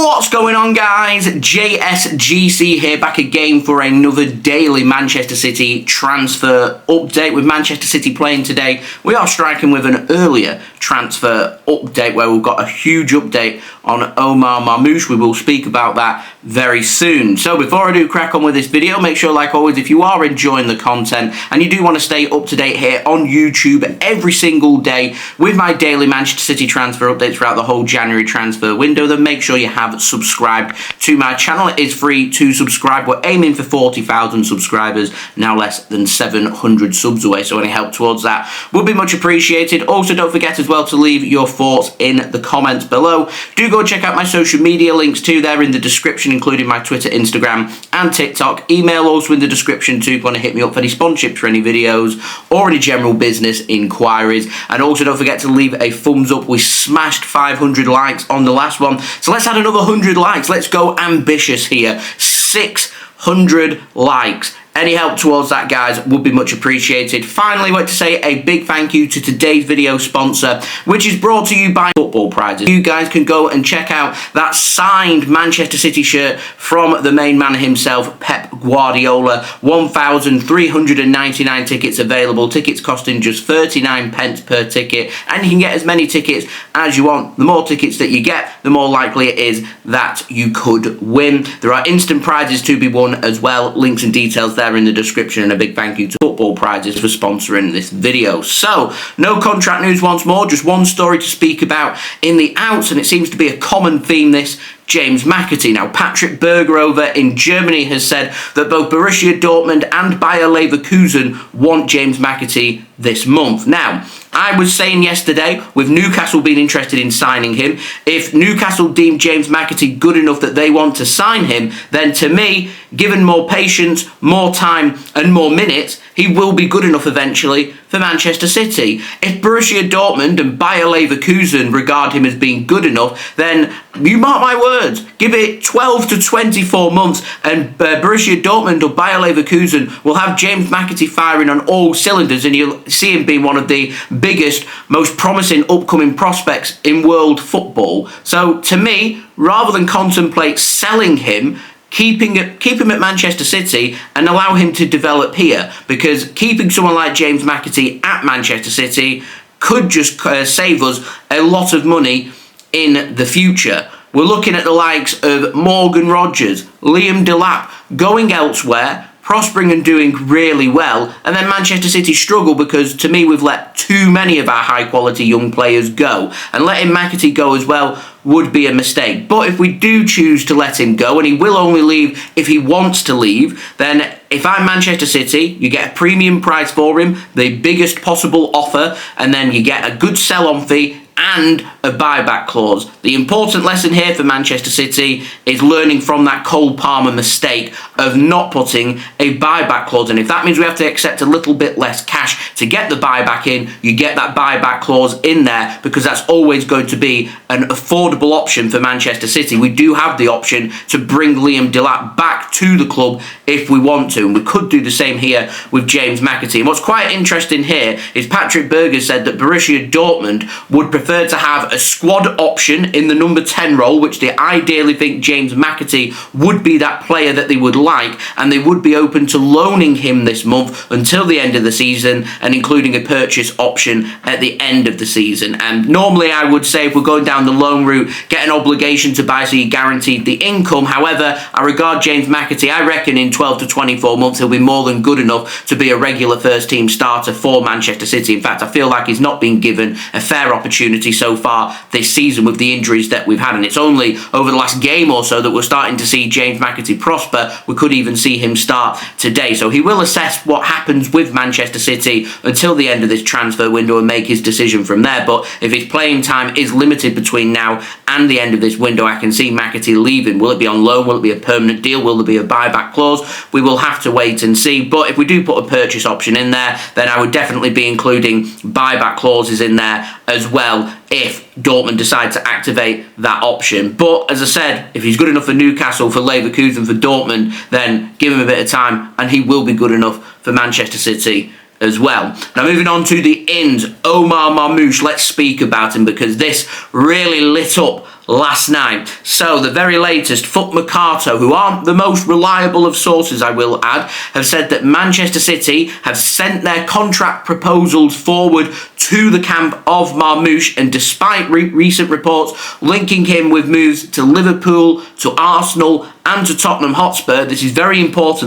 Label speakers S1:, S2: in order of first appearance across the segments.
S1: What's going on, guys? JSGC here, back again for another daily Manchester City transfer update. With Manchester City playing today, we are striking with an earlier transfer update where we've got a huge update on Omar Marmoush. We will speak about that very soon. So before I do crack on with this video, make sure, like always, if you are enjoying the content and you do want to stay up to date here on YouTube every single day with my daily Manchester City transfer updates throughout the whole January transfer window, then make sure you have subscribed to my channel. It is free to subscribe. We're aiming for 40,000 subscribers, now less than 700 subs away, so any help towards that would be much appreciated. Also, don't forget as well to leave your thoughts in the comments below. Do go check out my social media links too, there in the description, including my Twitter, Instagram and TikTok. Email also in the description too if you want to hit me up for any sponsorships for any videos or any general business inquiries. And also don't forget to leave a thumbs up. We smashed 500 likes on the last one, so let's add another 100 likes. Let's go ambitious here. 600 likes. Any help towards that, guys, would be much appreciated. Finally, I want to say a big thank you to today's video sponsor, which is brought to you by Football Prizes. You guys can go and check out that signed Manchester City shirt from the main man himself, Pep Guardiola. 1,399 tickets available. Tickets costing just 39 pence per ticket, and you can get as many tickets as you want. The more tickets that you get, the more likely it is that you could win. There are instant prizes to be won as well. Links and details there in the description, and a big thank you to Football Prizes for sponsoring this video. So, no contract news once more, just one story to speak about in the outs, and it seems to be a common theme this. James McAtee. Now, Patrick Berger over in Germany has said that both Borussia Dortmund and Bayer Leverkusen want James McAtee this month. Now, I was saying yesterday, with Newcastle being interested in signing him, if Newcastle deemed James McAtee good enough that they want to sign him, then to me, given more patience, more time and more minutes, he will be good enough eventually for Manchester City. If Borussia Dortmund and Bayer Leverkusen regard him as being good enough, then you mark my words, give it 12 to 24 months and Borussia Dortmund or Bayer Leverkusen will have James McAtee firing on all cylinders, and you'll see him being one of the biggest, most promising upcoming prospects in world football. So to me, rather than contemplate selling him, keep him at Manchester City and allow him to develop here, because keeping someone like James McAtee at Manchester City could just save us a lot of money in the future. We're looking at the likes of Morgan Rogers, Liam Delap going elsewhere, prospering and doing really well, and then Manchester City struggle because, to me, we've let too many of our high-quality young players go, and letting McAtee go as well would be a mistake. But if we do choose to let him go, and he will only leave if he wants to leave, then if I'm Manchester City, you get a premium price for him, the biggest possible offer, and then you get a good sell-on fee and a buyback clause. The important lesson here for Manchester City is learning from that Cole Palmer mistake of not putting a buyback clause in. If that means we have to accept a little bit less cash to get the buyback in, you get that buyback clause in there, because that's always going to be an affordable option for Manchester City. We do have the option to bring Liam Delap back to the club if we want to, and we could do the same here with James McAtee. And what's quite interesting here is Patrick Berger said that Borussia Dortmund would prefer to have a squad option in the number 10 role, which they ideally think James McAtee would be that player that they would like, and they would be open to loaning him this month until the end of the season, and including a purchase option at the end of the season. And normally I would say if we're going down the loan route, get an obligation to buy so you guaranteed the income. However, I regard James McAtee, I reckon in 12 to 24 months he'll be more than good enough to be a regular first team starter for Manchester City. In fact, I feel like he's not been given a fair opportunity so far this season with the injuries that we've had, and it's only over the last game or so that we're starting to see James McAtee prosper. We could even see him start today, so he will assess what happens with Manchester City until the end of this transfer window and make his decision from there. But if his playing time is limited between now and the end of this window, I can see McAtee leaving. Will it be on loan? Will it be a permanent deal? Will there be a buyback clause? We will have to wait and see. But if we do put a purchase option in there, then I would definitely be including buyback clauses in there as well if Dortmund decide to activate that option. But as I said, if he's good enough for Newcastle, for Leverkusen, for Dortmund, then give him a bit of time and he will be good enough for Manchester City as well. Now moving on to the ins, Omar Marmoush, let's speak about him because this really lit up last night. So the very latest, Mercato, who aren't the most reliable of sources, I will add, have said that Manchester City have sent their contract proposals forward to the camp of Marmoush, and despite recent reports linking him with moves to Liverpool, to Arsenal and to Tottenham Hotspur, this is very important,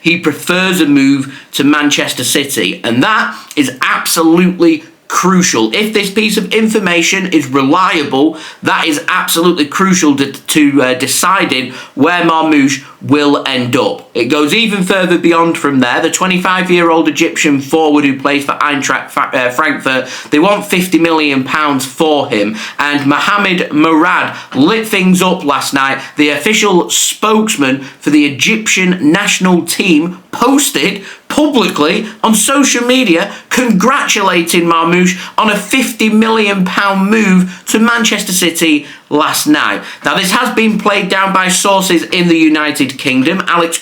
S1: he prefers a move to Manchester City, and that is absolutely crucial. If this piece of information is reliable, that is absolutely crucial to deciding where Marmoush will end up. It goes even further beyond from there. The 25-year-old Egyptian forward who plays for Eintracht Frankfurt, they want £50 million for him, and Mohamed Morad lit things up last night. The official spokesman for the Egyptian national team posted publicly on social media congratulating Marmoush on a £50 million move to Manchester City last night. Now, this has been played down by sources in the United Kingdom.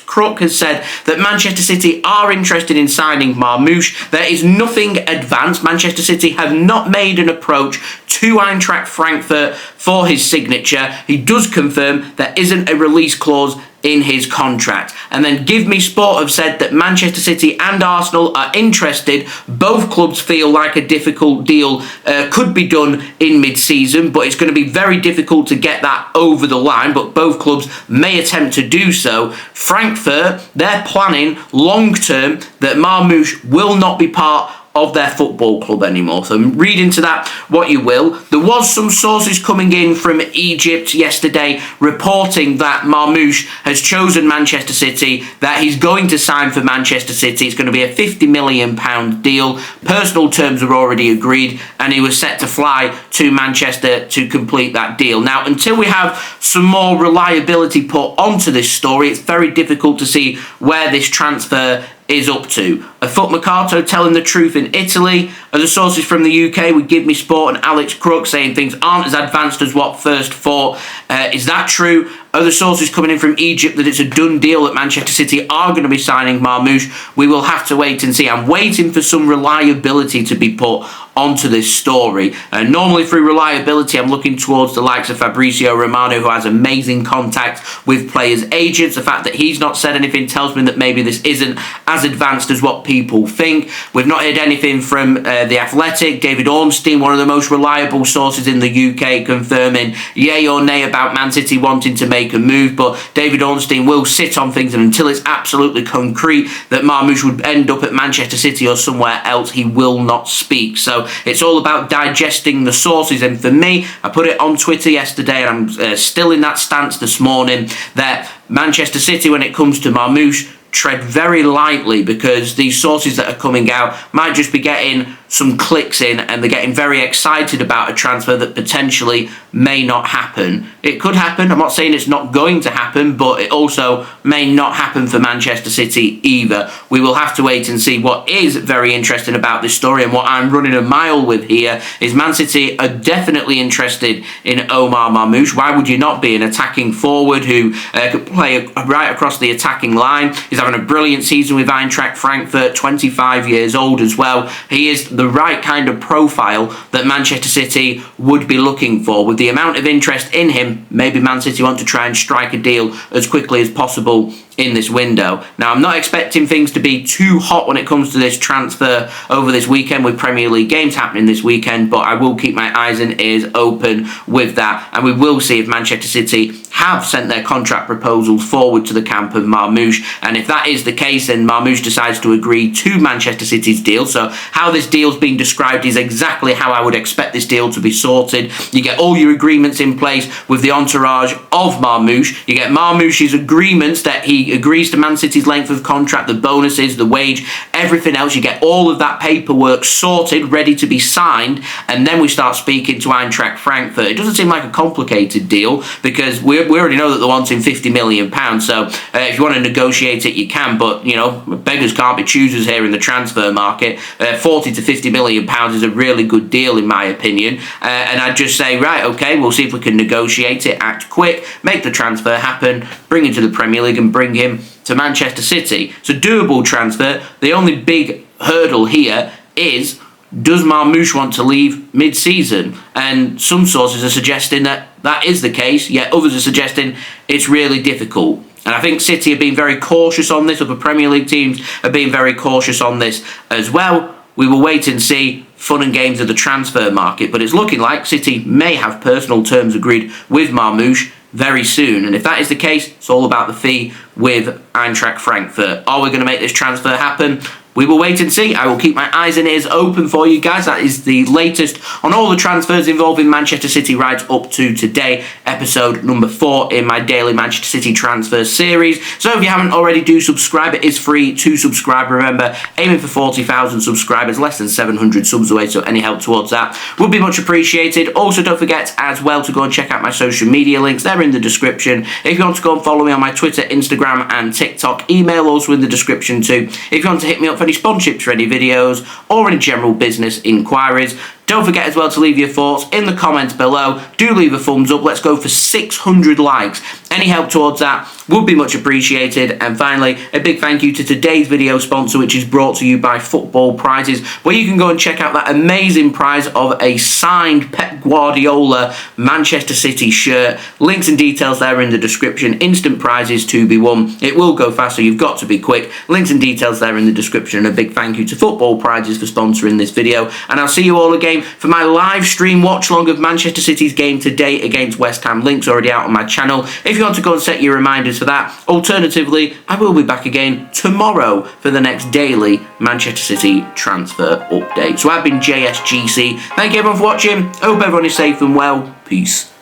S1: Crook has said that Manchester City are interested in signing Marmoush. There is nothing advanced. Manchester City have not made an approach to Eintracht Frankfurt for his signature. He does confirm there isn't a release clause in his contract. And then GiveMeSport have said that Manchester City and Arsenal are interested. Both clubs feel like a difficult deal could be done in mid-season, but it's going to be very difficult to get that over the line, but both clubs may attempt to do so. Frankfurt, they're planning long-term that Marmoush will not be part of their football club anymore. So read into that what you will. There was some sources coming in from Egypt yesterday reporting that Marmoush has chosen Manchester City, that he's going to sign for Manchester City. It's going to be a £50 million deal. Personal terms are already agreed, and he was set to fly to Manchester to complete that deal. Now, until we have some more reliability put onto this story, it's very difficult to see where this transfer is up to. A Mercato telling the truth in Italy. Other sources from the UK with GiveMeSport and Crook saying things aren't as advanced as what first thought. Is that true? Other sources coming in from Egypt that it's a done deal that Manchester City are going to be signing Marmoush. We will have to wait and see. I'm waiting for some reliability to be put onto this story. Normally through reliability, I'm looking towards the likes of Fabrizio Romano, who has amazing contacts with players' agents. The fact that he's not said anything tells me that maybe this isn't as advanced as what people think. We've not heard anything from The Athletic. David Ornstein, one of the most reliable sources in the UK, confirming yay or nay about Man City wanting to make a move, but David Ornstein will sit on things, and until it's absolutely concrete that Marmoush would end up at Manchester City or somewhere else, he will not speak. So it's all about digesting the sources, and for me, I put it on Twitter yesterday, and I'm still in that stance this morning, that Manchester City, when it comes to Marmoush, tread very lightly, because these sources that are coming out might just be getting some clicks in, and they're getting very excited about a transfer that potentially may not happen. It could happen. I'm not saying it's not going to happen, but it also may not happen for Manchester City either. We will have to wait and see. What is very interesting about this story, and what I'm running a mile with here, is Man City are definitely interested in Omar Marmoush. Why would you not be? An attacking forward who could play right across the attacking line. He's having a brilliant season with Eintracht Frankfurt, 25 years old as well. He is the right kind of profile that Manchester City would be looking for. With the amount of interest in him, maybe Man City want to try and strike a deal as quickly as possible in this window. Now, I'm not expecting things to be too hot when it comes to this transfer over this weekend, with Premier League games happening this weekend, but I will keep my eyes and ears open with that, and we will see if Manchester City have sent their contract proposals forward to the camp of Marmoush, and if that is the case, then Marmoush decides to agree to Manchester City's deal. So how this deal's been described is exactly how I would expect this deal to be sorted. You get all your agreements in place with the entourage of Marmoush. You get Marmoush's agreements that he agrees to Man City's length of contract, the bonuses, the wage, everything else. You get all of that paperwork sorted, ready to be signed, and then we start speaking to Eintracht Frankfurt. It doesn't seem like a complicated deal, because we already know that they're wanting £50 million. So if you want to negotiate it, you can, but you know, beggars can't be choosers here in the transfer market. 40 to £50 million is a really good deal in my opinion, and I'd just say, right, okay, we'll see if we can negotiate it, act quick, make the transfer happen, bring him to the Premier League and bring him to Manchester City. It's a doable transfer. The only big hurdle here is does Marmoush want to leave mid-season? And some sources are suggesting that that is the case, yet others are suggesting it's really difficult. And I think City have been very cautious on this, other Premier League teams have been very cautious on this as well. We will wait and see. Fun and games of the transfer market, but it's looking like City may have personal terms agreed with Marmoush very soon, and if that is the case, it's all about the fee with Eintracht Frankfurt. Are we going to make this transfer happen? We will wait and see. I will keep my eyes and ears open for you guys. That is the latest on all the transfers involving Manchester City right up to today, episode number 4 in my daily Manchester City transfer series. So if you haven't already, do subscribe. It is free to subscribe. Remember, aiming for 40,000 subscribers, less than 700 subs away, so any help towards that would be much appreciated. Also, don't forget as well to go and check out my social media links. They're in the description. If you want to go and follow me on my Twitter, Instagram and TikTok, email also in the description too. If you want to hit me up for any sponsorships for any videos or any general business inquiries, don't forget as well to leave your thoughts in the comments below. Do leave a thumbs up. Let's go for 600 likes. Any help towards that would be much appreciated. And finally, a big thank you to today's video sponsor, which is brought to you by Football Prizes, where you can go and check out that amazing prize of a signed Pep Guardiola Manchester City shirt. Links and details there in the description. Instant prizes to be won. It will go fast, so you've got to be quick. Links and details there in the description. And a big thank you to Football Prizes for sponsoring this video. And I'll see you all again for my live stream watch long of Manchester City's game today against West Ham. Links already out on my channel if you want to go and set your reminders for that. Alternatively, I will be back again tomorrow for the next daily Manchester City transfer update. So I've been JSGC. Thank you everyone for watching. I hope everyone is safe and well. Peace.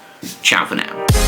S1: Ciao for now.